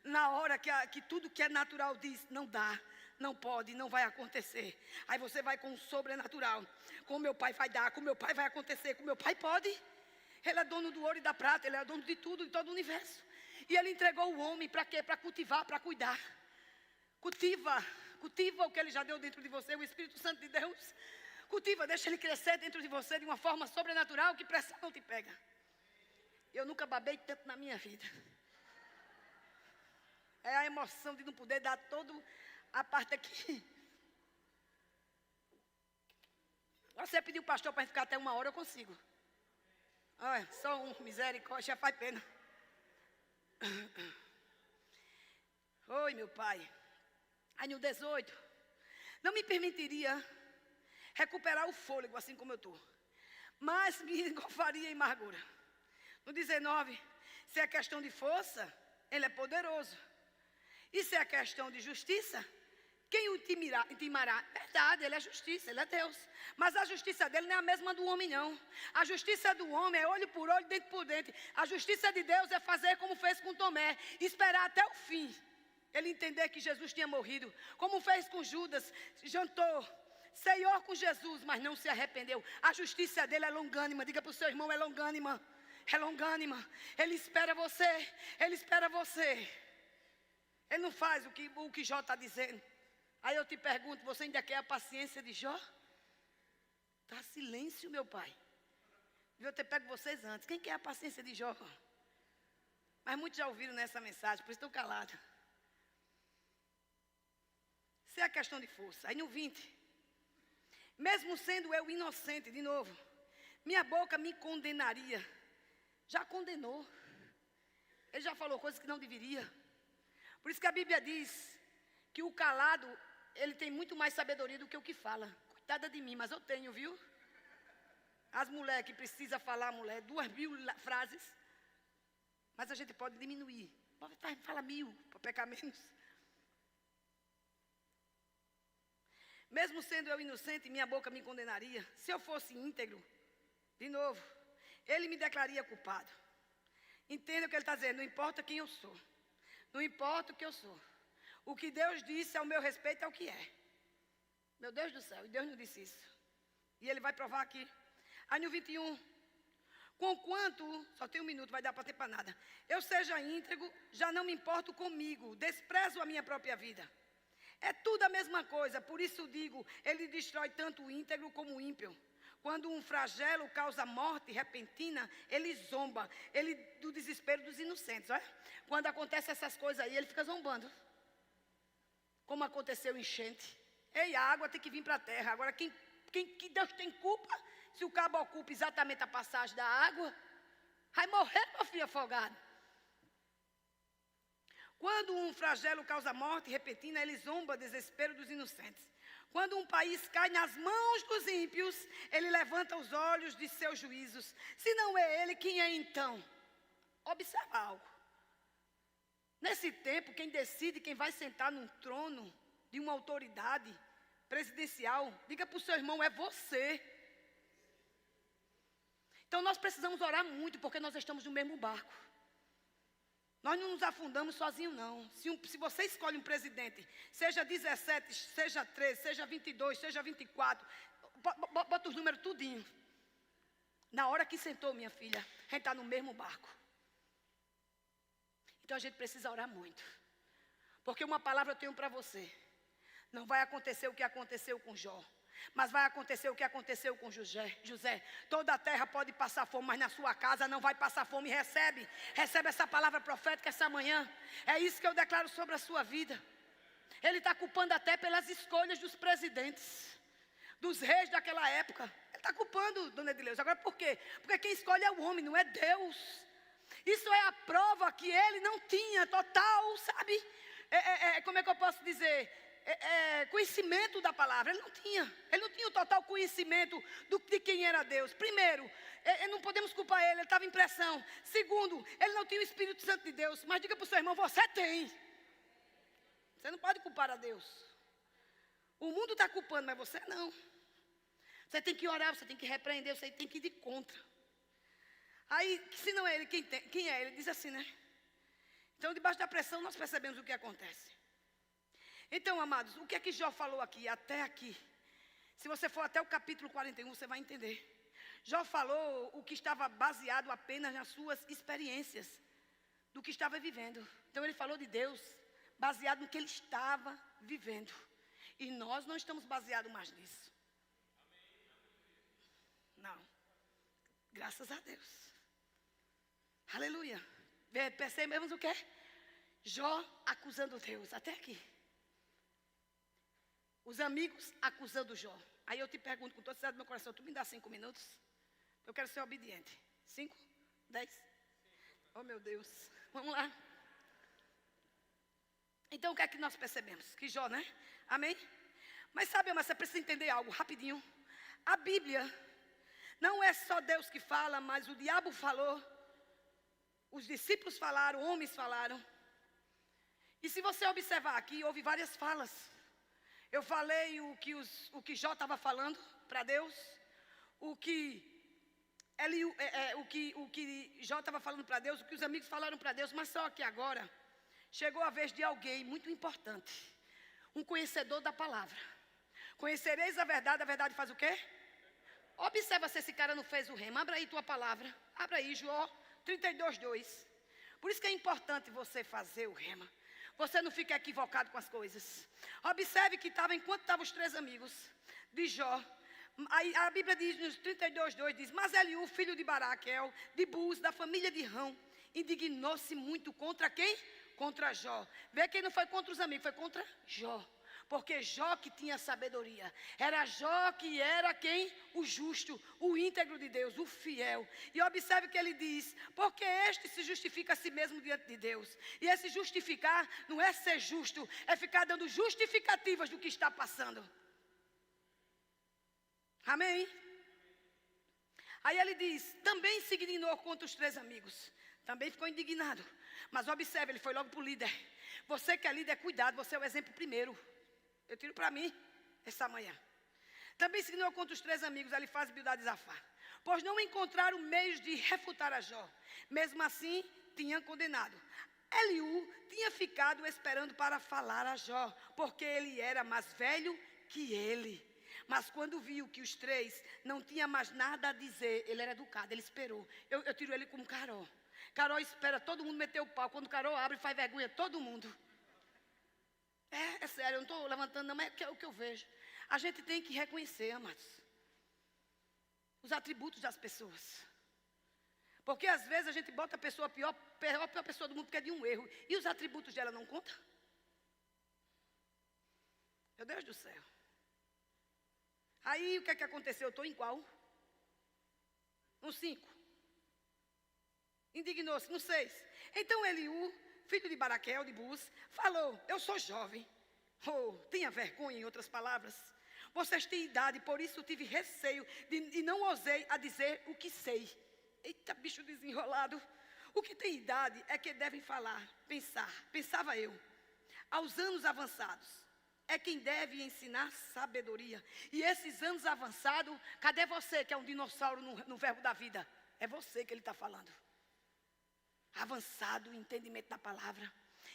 Na hora que tudo que é natural diz, não dá. Não pode, não vai acontecer. Aí você vai com o sobrenatural. Com o meu pai vai dar, com o meu pai vai acontecer, com o meu pai pode. Ele é dono do ouro e da prata, Ele é dono de tudo, de todo o universo. E Ele entregou o homem para quê? Para cultivar, para cuidar. Cultiva o que Ele já deu dentro de você, o Espírito Santo de Deus. Cultiva, deixa ele crescer dentro de você de uma forma sobrenatural que pressão não te pega. Eu nunca babei tanto na minha vida. É a emoção de não poder dar toda a parte aqui. Você pediu o pastor para ficar até 1 hora, eu consigo. Olha, só misericórdia, já faz pena. Oi, meu pai. Aí no 18, não me permitiria recuperar o fôlego assim como eu estou, mas me engolfaria em amargura. No 19, se é questão de força, Ele é poderoso. E se é questão de justiça, quem o intimará? Verdade, Ele é justiça, Ele é Deus. Mas a justiça dEle não é a mesma do homem, não. A justiça do homem é olho por olho, dente por dente. A justiça de Deus é fazer como fez com Tomé, esperar até o fim. Ele entender que Jesus tinha morrido, como fez com Judas, jantou, ceiou com Jesus, mas não se arrependeu. A justiça dele é longânima. Diga para o seu irmão, é longânima. É longânima. Ele espera você. Ele espera você. Ele não faz o que Jó está dizendo. Aí eu te pergunto, você ainda quer a paciência de Jó? Está silêncio, meu pai. Eu ter pego vocês antes. Quem quer a paciência de Jó? Mas muitos já ouviram nessa mensagem, por isso estou calado. Se é a questão de força. Aí no 20. Mesmo sendo eu inocente, de novo, minha boca me condenaria. Já condenou. Ele já falou coisas que não deveria. Por isso que a Bíblia diz que o calado, ele tem muito mais sabedoria do que o que fala. coitada de mim, mas eu tenho, viu? As mulheres que precisam falar, mulher, 2.000 frases. Mas a gente pode diminuir. Fala 1.000, para pecar menos. Mesmo sendo eu inocente, minha boca me condenaria. Se eu fosse íntegro, de novo, ele me declararia culpado. Entenda o que ele está dizendo, não importa quem eu sou. Não importa o que eu sou. O que Deus disse ao meu respeito é o que é. Meu Deus do céu, e Deus não disse isso. E ele vai provar aqui. Aí no 21, conquanto, só tem 1 minuto, vai dar para ter para nada. Eu seja íntegro, já não me importo comigo, desprezo a minha própria vida. É tudo a mesma coisa, por isso digo, ele destrói tanto o íntegro como o ímpio. Quando um flagelo causa morte repentina, ele zomba, ele do desespero dos inocentes. Olha? Quando acontecem essas coisas aí, ele fica zombando. Como aconteceu enchente. Ei, a água tem que vir para a terra. Agora, que Deus tem culpa? Se o cabo ocupa exatamente a passagem da água, vai morrer, meu filho, afogado. Quando um flagelo causa morte repentina, ele zomba desespero dos inocentes. Quando um país cai nas mãos dos ímpios, ele levanta os olhos de seus juízos. Se não é ele, quem é então? Observa algo. Nesse tempo, quem decide quem vai sentar num trono de uma autoridade presidencial, diga para o seu irmão, é você. Então nós precisamos orar muito, porque nós estamos no mesmo barco. Nós não nos afundamos sozinhos, não. Se você escolhe um presidente, seja 17, seja 13, seja 22, seja 24, bota os números tudinho. Na hora que sentou, minha filha, a gente está no mesmo barco. Então a gente precisa orar muito. Porque uma palavra eu tenho para você. Não vai acontecer o que aconteceu com Jó. Mas vai acontecer o que aconteceu com José. Toda a terra pode passar fome, mas na sua casa não vai passar fome. Recebe essa palavra profética essa manhã. É isso que eu declaro sobre a sua vida. Ele está culpando até pelas escolhas dos presidentes, dos reis daquela época. Ele está culpando, dona Edileuza. Agora por quê? Porque quem escolhe é o homem, não é Deus. Isso é a prova que ele não tinha total, sabe? Como é que eu posso dizer? Conhecimento da palavra. Ele não tinha o total conhecimento de quem era Deus. Primeiro, não podemos culpar ele estava em pressão. Segundo, ele não tinha o Espírito Santo de Deus. Mas diga para o seu irmão, você tem. Você não pode culpar a Deus. O mundo está culpando, mas você não. Você tem que orar, você tem que repreender, você tem que ir de contra. Aí, se não é ele, quem é? Ele diz assim, né? Então, debaixo da pressão, nós percebemos o que acontece. Então, amados, o que é que Jó falou aqui, até aqui? Se você for até o capítulo 41, você vai entender. Jó falou o que estava baseado apenas nas suas experiências, do que estava vivendo. Então, ele falou de Deus, baseado no que ele estava vivendo. E nós não estamos baseados mais nisso. Não. Graças a Deus. Aleluia. Percebemos o que? Jó acusando Deus, até aqui. Os amigos acusando Jó. Aí eu te pergunto com todo o do meu coração, tu me dá 5 minutos? Eu quero ser obediente. 5? 10? Oh meu Deus. Vamos lá. Então o que é que nós percebemos? Que Jó, né? Amém? Mas sabe, mas você precisa entender algo rapidinho. A Bíblia não é só Deus que fala, mas o diabo falou. Os discípulos falaram, homens falaram. E se você observar aqui, houve várias falas. Eu falei o que Jó estava falando para Deus, o que Jó estava falando para Deus, o que os amigos falaram para Deus, mas só que agora chegou a vez de alguém muito importante, um conhecedor da palavra. Conhecereis a verdade faz o quê? Observa se esse cara não fez o rema. Abra aí tua palavra, abra aí Jó 32:2. Por isso que é importante você fazer o rema. Você não fica equivocado com as coisas. Observe que enquanto estavam os 3 amigos de Jó, aí a Bíblia diz, nos 32:2, diz, mas Eliú, filho de Baraquel, de Buz, da família de Rão, indignou-se muito contra quem? Contra Jó. Vê quem não foi contra os amigos, foi contra Jó. Porque Jó que tinha sabedoria. Era Jó que era quem? O justo, o íntegro de Deus, o fiel. E observe que ele diz, porque este se justifica a si mesmo diante de Deus. E esse justificar não é ser justo, é ficar dando justificativas do que está passando. Amém? Aí ele diz, também se indignou contra os 3 amigos. Também ficou indignado. Mas observe, ele foi logo para o líder. Você que é líder, cuidado, você é o exemplo primeiro. Eu tiro para mim essa manhã. Também se indignou contra os 3 amigos, Elifaz, Bildad e Zafar, pois não encontraram meios de refutar a Jó. Mesmo assim, tinham condenado. Eliú tinha ficado esperando para falar a Jó, porque ele era mais velho que ele. Mas quando viu que os 3 não tinham mais nada a dizer, ele era educado, ele esperou. Eu tiro ele como Carol. Carol espera todo mundo meter o pau. Quando Carol abre, faz vergonha todo mundo. É sério, eu não estou levantando não, mas é o que eu vejo. A gente tem que reconhecer, amados, os atributos das pessoas. Porque às vezes a gente bota a pessoa pior pessoa do mundo porque é de um erro. E os atributos dela não contam? Meu Deus do céu. Aí o que é que aconteceu? Eu estou em qual? No 5. Indignou-se. No 6. Então Eliú, filho de Baraquel, de Bus, falou, eu sou jovem. Tenha vergonha, em outras palavras. Vocês têm idade, por isso tive receio e não ousei a dizer o que sei. Eita, bicho desenrolado. O que tem idade é que devem falar, pensar. Pensava eu. Aos anos avançados, é quem deve ensinar sabedoria. E esses anos avançados, cadê você que é um dinossauro no verbo da vida? É você que ele está falando. Avançado o entendimento da palavra.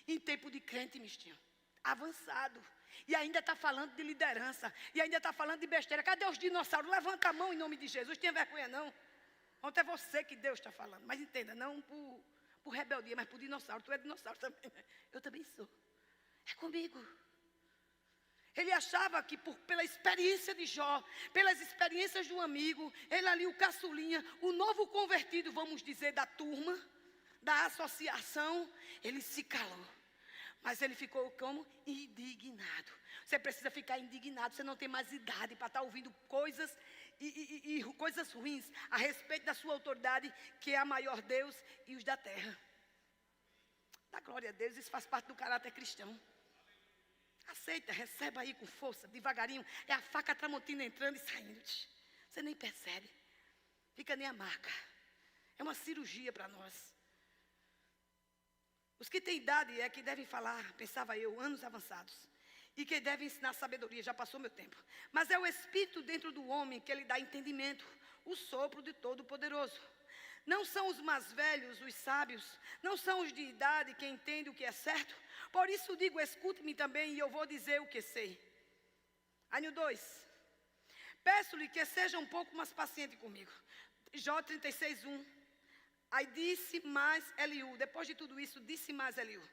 Em tempo de crente, mistinho. Avançado. E ainda está falando de liderança. E ainda está falando de besteira. Cadê os dinossauros? Levanta a mão em nome de Jesus. Tenha vergonha não. Ontem é você que Deus está falando. Mas entenda, não por rebeldia, mas por dinossauro. Tu é dinossauro também. Eu também sou. É comigo. Ele achava que pela experiência de Jó, pelas experiências do amigo, ele ali o caçulinha, o novo convertido, vamos dizer, da turma, da associação, ele se calou. Mas ele ficou como? Indignado. Você precisa ficar indignado, você não tem mais idade para estar ouvindo coisas e coisas ruins a respeito da sua autoridade, que é a maior Deus e os da terra. Dá glória a Deus, isso faz parte do caráter cristão. Aceita, receba aí com força, devagarinho. É a faca tramontina entrando e saindo. Você nem percebe. Fica nem a marca. É uma cirurgia para nós. Os que têm idade é que devem falar, pensava eu, anos avançados. E que devem ensinar sabedoria, já passou meu tempo. Mas é o Espírito dentro do homem que lhe dá entendimento, o sopro de Todo-Poderoso. Não são os mais velhos, os sábios, não são os de idade que entendem o que é certo. Por isso digo, escute-me também e eu vou dizer o que sei. Aí no 2. Peço-lhe que seja um pouco mais paciente comigo. Jó 36, 1. Aí disse mais Eliú, depois de tudo isso, disse mais Eliú.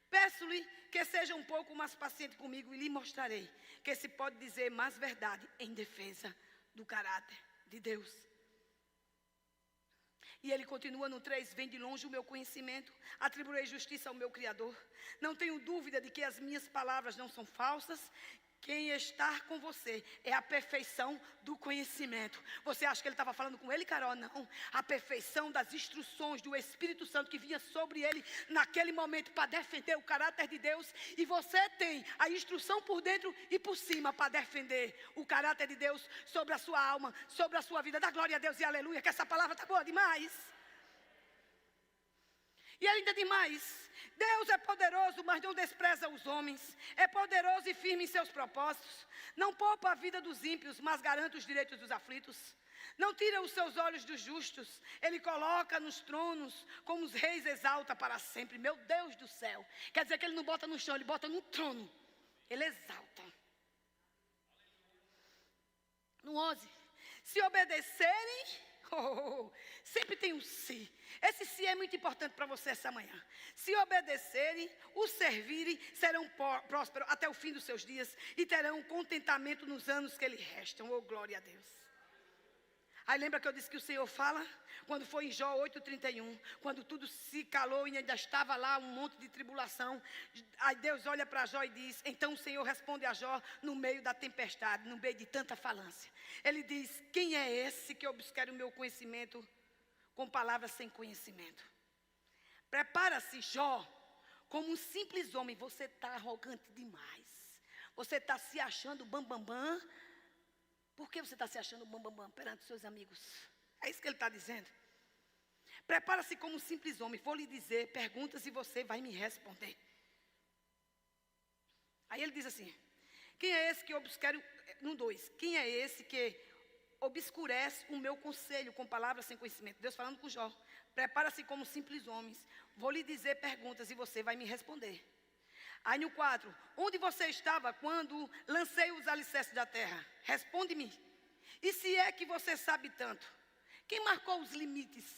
Peço-lhe que seja um pouco mais paciente comigo e lhe mostrarei que se pode dizer mais verdade em defesa do caráter de Deus. E ele continua no 3, vem de longe o meu conhecimento, atribuirei justiça ao meu Criador. Não tenho dúvida de que as minhas palavras não são falsas. Quem está com você é a perfeição do conhecimento. Você acha que ele estava falando com ele, Carol? Não. A perfeição das instruções do Espírito Santo que vinha sobre ele naquele momento para defender o caráter de Deus. E você tem a instrução por dentro e por cima para defender o caráter de Deus sobre a sua alma, sobre a sua vida. Dá glória a Deus e aleluia, que essa palavra está boa demais. E ainda demais, Deus é poderoso, mas não despreza os homens. É poderoso e firme em seus propósitos. Não poupa a vida dos ímpios, mas garante os direitos dos aflitos. Não tira os seus olhos dos justos. Ele coloca nos tronos, como os reis exalta para sempre. Meu Deus do céu. Quer dizer que ele não bota no chão, ele bota no trono. Ele exalta. No 11. Se obedecerem... sempre tem um se. Esse se é muito importante para você essa manhã. Se obedecerem, o servirem, serão prósperos até o fim dos seus dias e terão contentamento nos anos que lhe restam. Oh, glória a Deus. Aí lembra que eu disse que o Senhor fala? Quando foi em Jó 8:31, quando tudo se calou e ainda estava lá um monte de tribulação. Aí Deus olha para Jó e diz, então o Senhor responde a Jó no meio da tempestade, no meio de tanta falância. Ele diz, quem é esse que obscura o meu conhecimento com palavras sem conhecimento? Prepara-se, Jó, como um simples homem. Você está arrogante demais. Você está se achando bambambam. Por que você está se achando bam perante os seus amigos? É isso que ele está dizendo. Prepara-se como um simples homem. Vou lhe dizer perguntas e você vai me responder. Aí ele diz assim: quem é esse que obscure, no 2, quem é esse que obscurece o meu conselho com palavras sem conhecimento? Deus falando com Jó. Prepara-se como simples homens. Vou lhe dizer perguntas e você vai me responder. Aí no 4, onde você estava quando lancei os alicerces da terra? Responde-me. E se é que você sabe tanto? Quem marcou os limites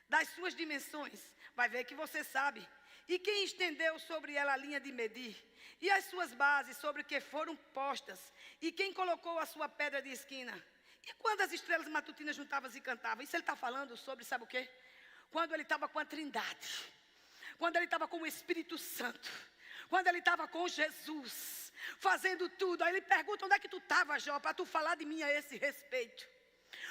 das suas dimensões? Vai ver que você sabe. E quem estendeu sobre ela a linha de medir? E as suas bases sobre que foram postas? E quem colocou a sua pedra de esquina? E quando as estrelas matutinas juntavam e cantavam? Isso ele está falando sobre, sabe o quê? Quando ele estava com a Trindade. Quando ele estava com o Espírito Santo. Quando ele estava com Jesus. Fazendo tudo. Aí ele pergunta: onde é que tu estava, Jó, para tu falar de mim a esse respeito?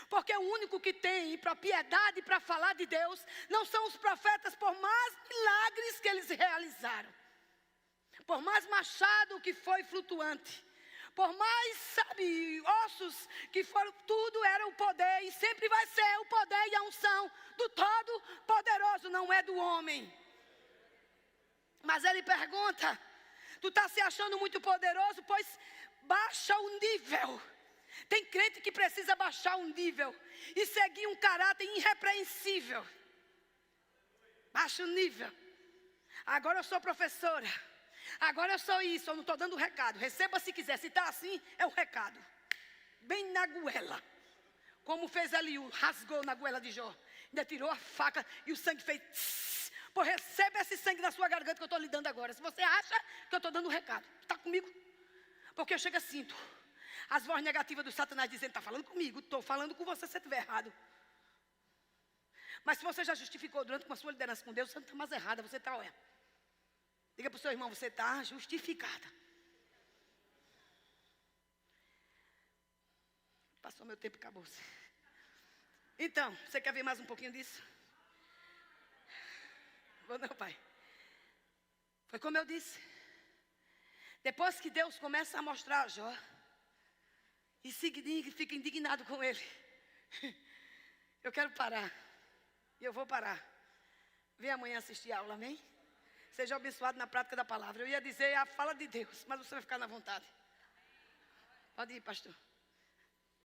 Porque o único que tem propriedade para falar de Deus não são os profetas, por mais milagres que eles realizaram. Por mais machado que foi flutuante. Por mais, sabe, ossos que foram, tudo era o poder. E sempre vai ser o poder e a unção do Todo-Poderoso, não é do homem. Mas ele pergunta: tu está se achando muito poderoso? Pois baixa o nível. Tem crente que precisa baixar um nível e seguir um caráter irrepreensível. Baixa o nível. Agora eu sou professora. Agora eu sou isso. Eu não estou dando recado. Receba se quiser. Se está assim, é o recado. Bem na goela. Como fez Eliú. Rasgou na goela de Jó. Ainda tirou a faca e o sangue fez tss. Pô, receba esse sangue na sua garganta que eu estou lhe dando agora. Se você acha que eu estou dando recado, está comigo? Porque eu chego e sinto as vozes negativas do Satanás dizendo: está falando comigo, estou falando com você se você estiver errado. Mas se você já justificou durante com a sua liderança com Deus, você não está mais errada, você está, olha. Diga para o seu irmão: você está justificada. Passou meu tempo e acabou-se. Então, você quer ver mais um pouquinho disso? Vou não, pai. Foi como eu disse. Depois que Deus começa a mostrar a Jó, e fica indignado com ele. Eu quero parar. E eu vou parar. Vem amanhã assistir a aula, amém? Seja abençoado na prática da palavra. Eu ia dizer a fala de Deus, mas você vai ficar na vontade. Pode ir, pastor.